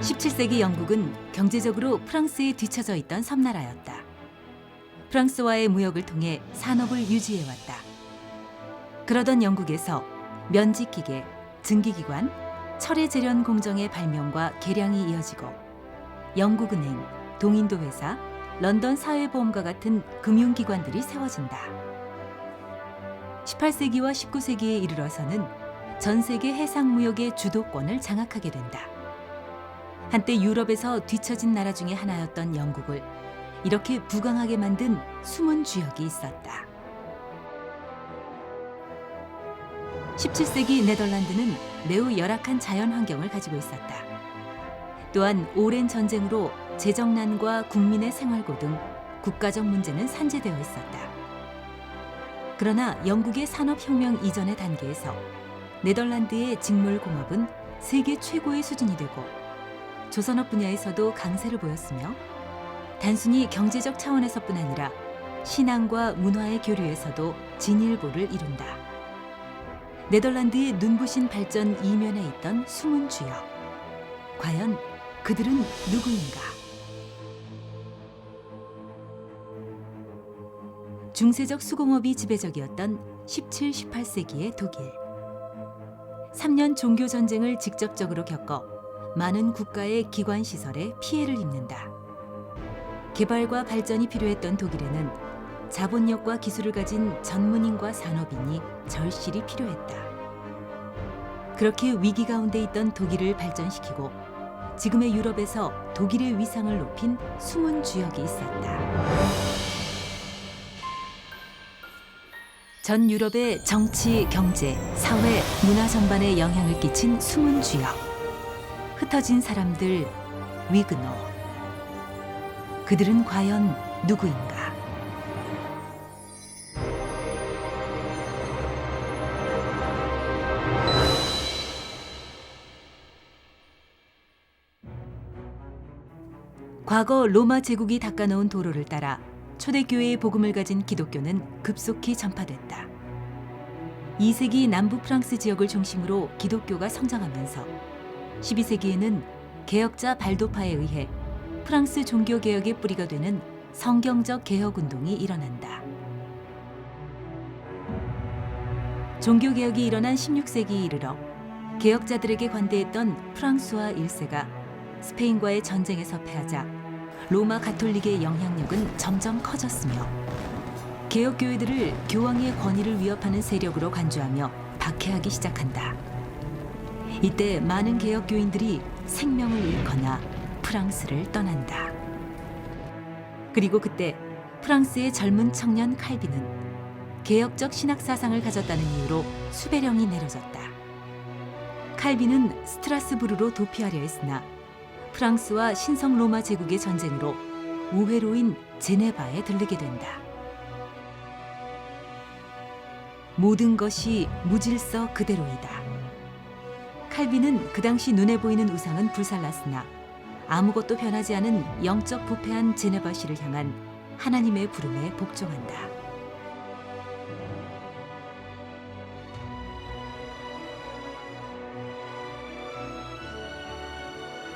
17세기 영국은 경제적으로 프랑스에 뒤처져 있던 섬나라였다. 프랑스와의 무역을 통해 산업을 유지해왔다. 그러던 영국에서 면직기계, 증기기관, 철의 공정의 발명과 개량이 이어지고 영국은행, 동인도회사, 런던 사회보험과 같은 금융기관들이 세워진다. 18세기와 19세기에 이르러서는 전 세계 해상무역의 주도권을 장악하게 된다. 한때 유럽에서 뒤처진 나라 중에 하나였던 영국을 이렇게 부강하게 만든 숨은 주역이 있었다. 17세기 네덜란드는 매우 열악한 자연 환경을 가지고 있었다. 또한 오랜 전쟁으로 재정난과 국민의 생활고 등 국가적 문제는 산재되어 있었다. 그러나 영국의 산업혁명 이전의 단계에서 네덜란드의 직물공업은 세계 최고의 수준이 되고 조선업 분야에서도 강세를 보였으며 단순히 경제적 차원에서뿐 아니라 신앙과 문화의 교류에서도 진일보를 이룬다. 네덜란드의 눈부신 발전 이면에 있던 숨은 주역. 과연 그들은 누구인가? 중세적 수공업이 지배적이었던 17, 18세기의 독일. 3년 종교 전쟁을 직접적으로 겪어 많은 국가의 기관 시설에 피해를 입는다. 개발과 발전이 필요했던 독일에는 자본력과 기술을 가진 전문인과 산업인이 절실히 필요했다. 그렇게 위기 가운데 있던 독일을 발전시키고 지금의 유럽에서 독일의 위상을 높인 숨은 주역이 있었다. 전 유럽의 정치, 경제, 사회, 문화 전반에 영향을 끼친 숨은 주역. 흩어진 사람들, 위그너. 그들은 과연 누구인가? 과거 로마 제국이 닦아놓은 도로를 따라 초대교회의 복음을 가진 기독교는 급속히 전파됐다. 2세기 남부 프랑스 지역을 중심으로 기독교가 성장하면서 12세기에는 개혁자 발도파에 의해 프랑스 종교개혁의 뿌리가 되는 성경적 개혁운동이 일어난다. 종교개혁이 일어난 16세기에 이르러 개혁자들에게 관대했던 프랑스와 1세가 스페인과의 전쟁에서 패하자 로마 가톨릭의 영향력은 점점 커졌으며 개혁교회들을 교황의 권위를 위협하는 세력으로 간주하며 박해하기 시작한다. 이때 많은 개혁교인들이 생명을 잃거나 프랑스를 떠난다. 그리고 그때 프랑스의 젊은 청년 칼빈은 개혁적 신학 사상을 가졌다는 이유로 수배령이 내려졌다. 칼빈은 스트라스부르로 도피하려 했으나 프랑스와 신성 로마 제국의 전쟁으로 우회로인 제네바에 들르게 된다. 모든 것이 무질서 그대로이다. 칼빈은 그 당시 눈에 보이는 우상은 불살랐으나 아무것도 변하지 않은 영적 부패한 제네바시를 향한 하나님의 부름에 복종한다.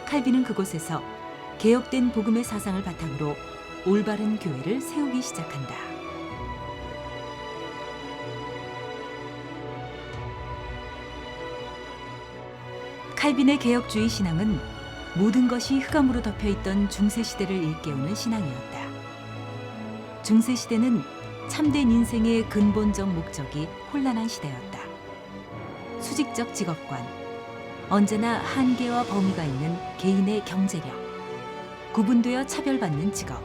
칼빈은 그곳에서 개혁된 복음의 사상을 바탕으로 올바른 교회를 세우기 시작한다. 칼빈의 개혁주의 신앙은 모든 것이 흑암으로 덮여있던 중세시대를 일깨우는 신앙이었다. 중세시대는 참된 인생의 근본적 목적이 혼란한 시대였다. 수직적 직업관, 언제나 한계와 범위가 있는 개인의 경제력, 구분되어 차별받는 직업,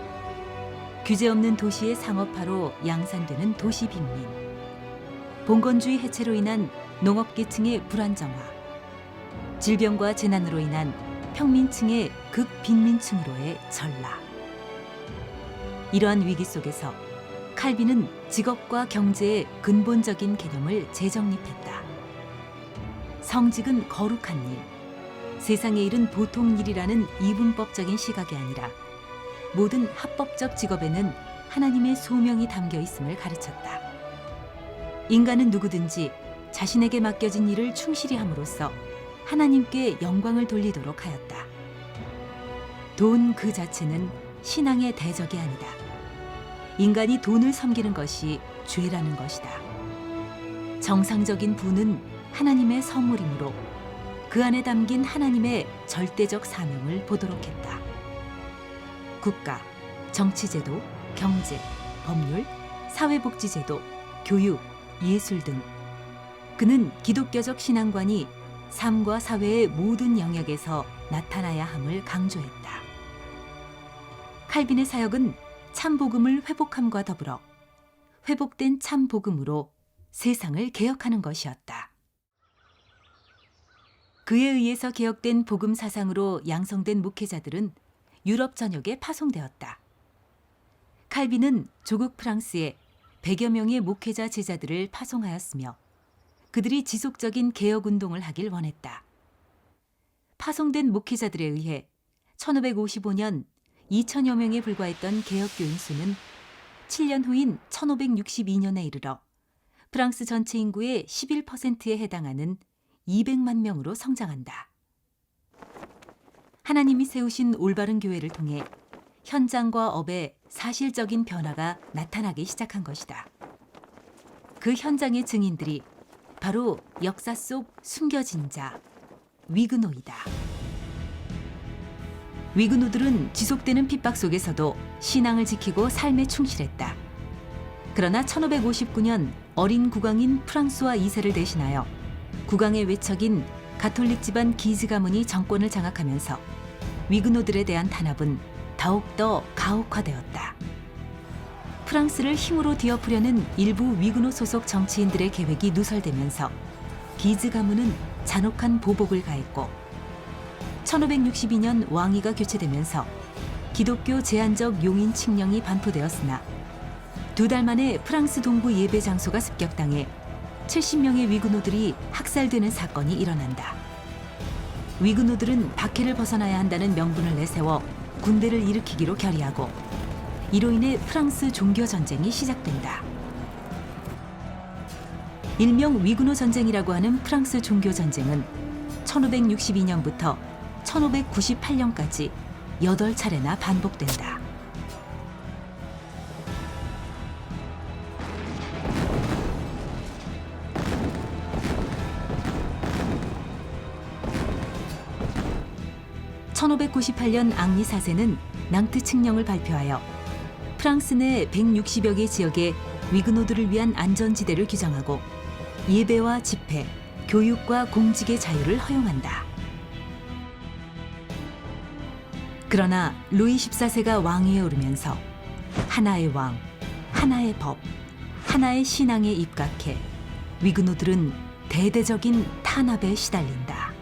규제 없는 도시의 상업화로 양산되는 도시 빈민, 봉건주의 해체로 인한 농업계층의 불안정화, 질병과 재난으로 인한 평민층의 극빈민층으로의 전락. 이러한 위기 속에서 칼빈은 직업과 경제의 근본적인 개념을 재정립했다. 성직은 거룩한 일, 세상의 일은 보통 일이라는 이분법적인 시각이 아니라 모든 합법적 직업에는 하나님의 소명이 담겨 있음을 가르쳤다. 인간은 누구든지 자신에게 맡겨진 일을 충실히 함으로써 하나님께 영광을 돌리도록 하였다. 돈 그 자체는 신앙의 대적이 아니다. 인간이 돈을 섬기는 것이 죄라는 것이다. 정상적인 부는 하나님의 선물이므로 그 안에 담긴 하나님의 절대적 사명을 보도록 했다. 국가, 정치제도, 경제, 법률, 사회복지제도, 교육, 예술 등 그는 기독교적 신앙관이 삶과 사회의 모든 영역에서 나타나야 함을 강조했다. 칼빈의 사역은 참복음을 회복함과 더불어 회복된 참복음으로 세상을 개혁하는 것이었다. 그에 의해서 개혁된 복음 사상으로 양성된 목회자들은 유럽 전역에 파송되었다. 칼빈은 조국 프랑스에 100여 명의 목회자 제자들을 파송하였으며 그들이 지속적인 개혁 운동을 하길 원했다. 파송된 목회자들에 의해 1555년 2천여 명에 불과했던 개혁교인 수는 7년 후인 1562년에 이르러 프랑스 전체 인구의 11%에 해당하는 200만 명으로 성장한다. 하나님이 세우신 올바른 교회를 통해 현장과 업에 사실적인 변화가 나타나기 시작한 것이다. 그 현장의 증인들이 바로 역사 속 숨겨진 자, 위그노이다. 위그노들은 지속되는 핍박 속에서도 신앙을 지키고 삶에 충실했다. 그러나 1559년 어린 국왕인 프랑스와 2세를 대신하여 국왕의 외척인 가톨릭 집안 기즈 가문이 정권을 장악하면서 위그노들에 대한 탄압은 더욱더 가혹화되었다. 프랑스를 힘으로 뒤엎으려는 일부 위그노 소속 정치인들의 계획이 누설되면서 기즈 가문은 잔혹한 보복을 가했고 1562년 왕위가 교체되면서 기독교 제한적 용인 칙령이 반포되었으나 2달 만에 프랑스 동부 예배 장소가 습격당해 70명의 위그노들이 학살되는 사건이 일어난다. 위그노들은 박해를 벗어나야 한다는 명분을 내세워 군대를 일으키기로 결의하고 이로 인해 프랑스 종교 전쟁이 시작된다. 일명 위그노 전쟁이라고 하는 프랑스 종교 전쟁은 1562년부터 1598년까지 8차례나 반복된다. (1598년) 앙리 4세는 낭트 칙령을 발표하여 프랑스 내 160여 개 지역에 위그노들을 위한 안전지대를 규정하고 예배와 집회, 교육과 공직의 자유를 허용한다. 그러나 루이 14세가 왕위에 오르면서 하나의 왕, 하나의 법, 하나의 신앙에 입각해 위그노들은 대대적인 탄압에 시달린다.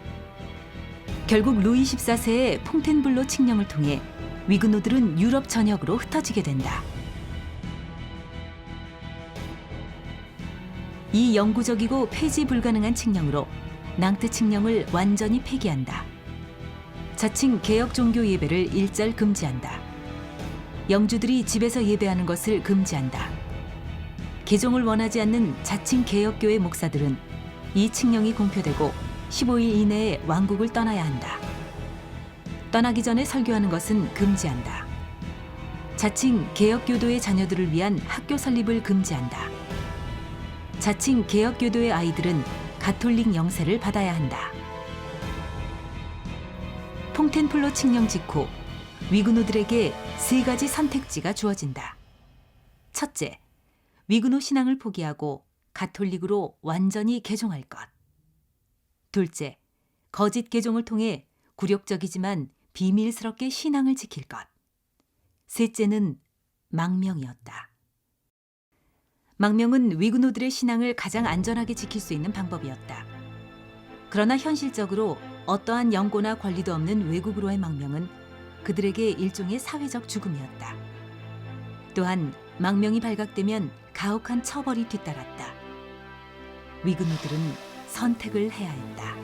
결국 루이 14세의 퐁텐블로 칙령을 통해 위그노들은 유럽 전역으로 흩어지게 된다. 이 영구적이고 폐지 불가능한 칙령으로 낭트 칙령을 완전히 폐기한다. 자칭 개혁 종교 예배를 일절 금지한다. 영주들이 집에서 예배하는 것을 금지한다. 개종을 원하지 않는 자칭 개혁교회 목사들은 이 칙령이 공표되고 15일 이내에 왕국을 떠나야 한다. 떠나기 전에 설교하는 것은 금지한다. 자칭 개혁교도의 자녀들을 위한 학교 설립을 금지한다. 자칭 개혁교도의 아이들은 가톨릭 영세를 받아야 한다. 퐁텐플로 칙령 직후 위그노들에게 3가지 선택지가 주어진다. 첫째, 위그노 신앙을 포기하고 가톨릭으로 완전히 개종할 것. 둘째, 거짓 개종을 통해 굴욕적이지만 비밀스럽게 신앙을 지킬 것. 셋째는 망명이었다. 망명은 위그노들의 신앙을 가장 안전하게 지킬 수 있는 방법이었다. 그러나 현실적으로 어떠한 연고나 권리도 없는 외국으로의 망명은 그들에게 일종의 사회적 죽음이었다. 또한 망명이 발각되면 가혹한 처벌이 뒤따랐다. 위그노들은 선택을 해야 했다.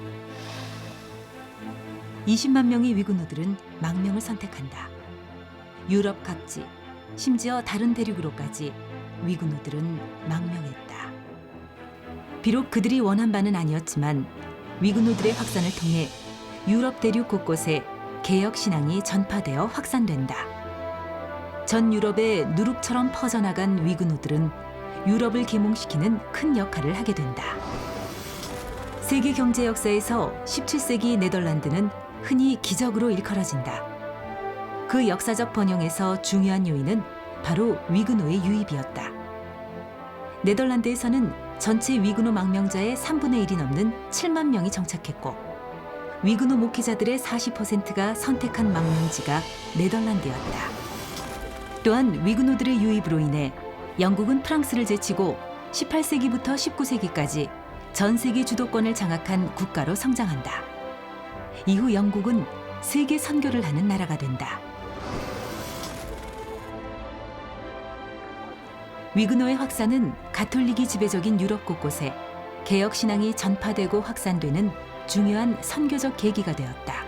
20만 명의 위그노들은 망명을 선택한다. 유럽 각지, 심지어 다른 대륙으로까지 위그노들은 망명했다. 비록 그들이 원한 바는 아니었지만 위그노들의 확산을 통해 유럽 대륙 곳곳에 개혁 신앙이 전파되어 확산된다. 전 유럽에 누룩처럼 퍼져나간 위근호들은 유럽을 계몽시키는 큰 역할을 하게 된다. 세계 경제 역사에서 17세기 네덜란드는 흔히 기적으로 일컬어진다. 그 역사적 번영에서 중요한 요인은 바로 위근호의 유입이었다. 네덜란드에서는 전체 위근호 망명자의 3분의 1이 넘는 7만 명이 정착했고 위근호 목회자들의 40%가 선택한 망명지가 네덜란드였다. 또한 위근호들의 유입으로 인해 영국은 프랑스를 제치고 18세기부터 19세기까지 전 세계 주도권을 장악한 국가로 성장한다. 이후 영국은 세계 선교를 하는 나라가 된다. 위근호의 확산은 가톨릭이 지배적인 유럽 곳곳에 개혁 신앙이 전파되고 확산되는 중요한 선교적 계기가 되었다.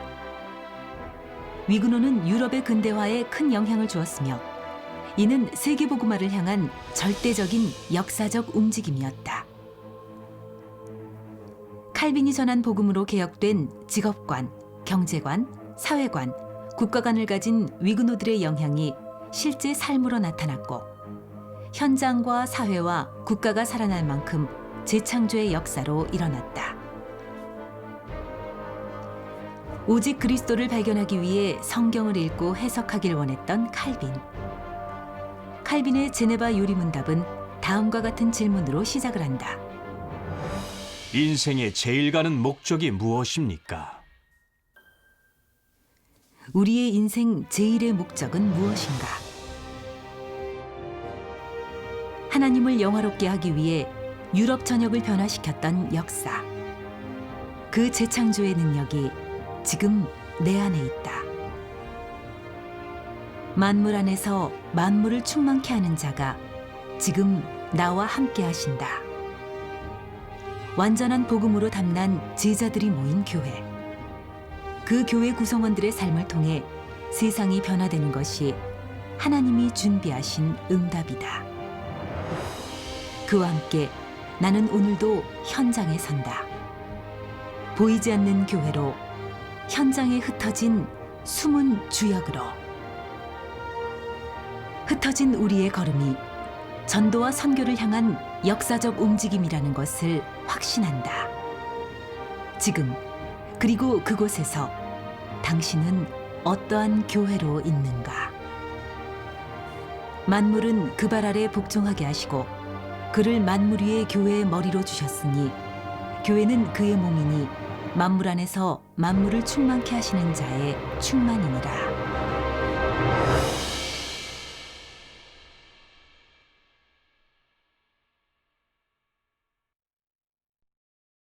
위근호는 유럽의 근대화에 큰 영향을 주었으며 이는 세계복음화를 향한 절대적인 역사적 움직임이었다. 칼빈이 전한 복음으로 개혁된 직업관, 경제관, 사회관, 국가관을 가진 위근호들의 영향이 실제 삶으로 나타났고 현장과 사회와 국가가 살아날 만큼 재창조의 역사로 일어났다. 오직 그리스도를 발견하기 위해 성경을 읽고 해석하길 원했던 칼빈. 칼빈의 제네바 요리문답은 다음과 같은 질문으로 시작을 한다. 인생의 제일 가는 목적이 무엇입니까? 우리의 인생 제일의 목적은 무엇인가? 하나님을 영화롭게 하기 위해 유럽 전역을 변화시켰던 역사. 그 재창조의 능력이 지금 내 안에 있다. 만물 안에서 만물을 충만케 하는 자가 지금 나와 함께 하신다. 완전한 복음으로 담난 제자들이 모인 교회. 그 교회 구성원들의 삶을 통해 세상이 변화되는 것이 하나님이 준비하신 응답이다. 그와 함께 나는 오늘도 현장에 선다. 보이지 않는 교회로, 현장에 흩어진 숨은 주역으로. 흩어진 우리의 걸음이 전도와 선교를 향한 역사적 움직임이라는 것을 확신한다. 지금 그리고 그곳에서 당신은 어떠한 교회로 있는가? 만물은 그 발 아래 복종하게 하시고 그를 만물 위의 교회의 머리로 주셨으니 교회는 그의 몸이니 만물 안에서 만물을 충만케 하시는 자의 충만이니라.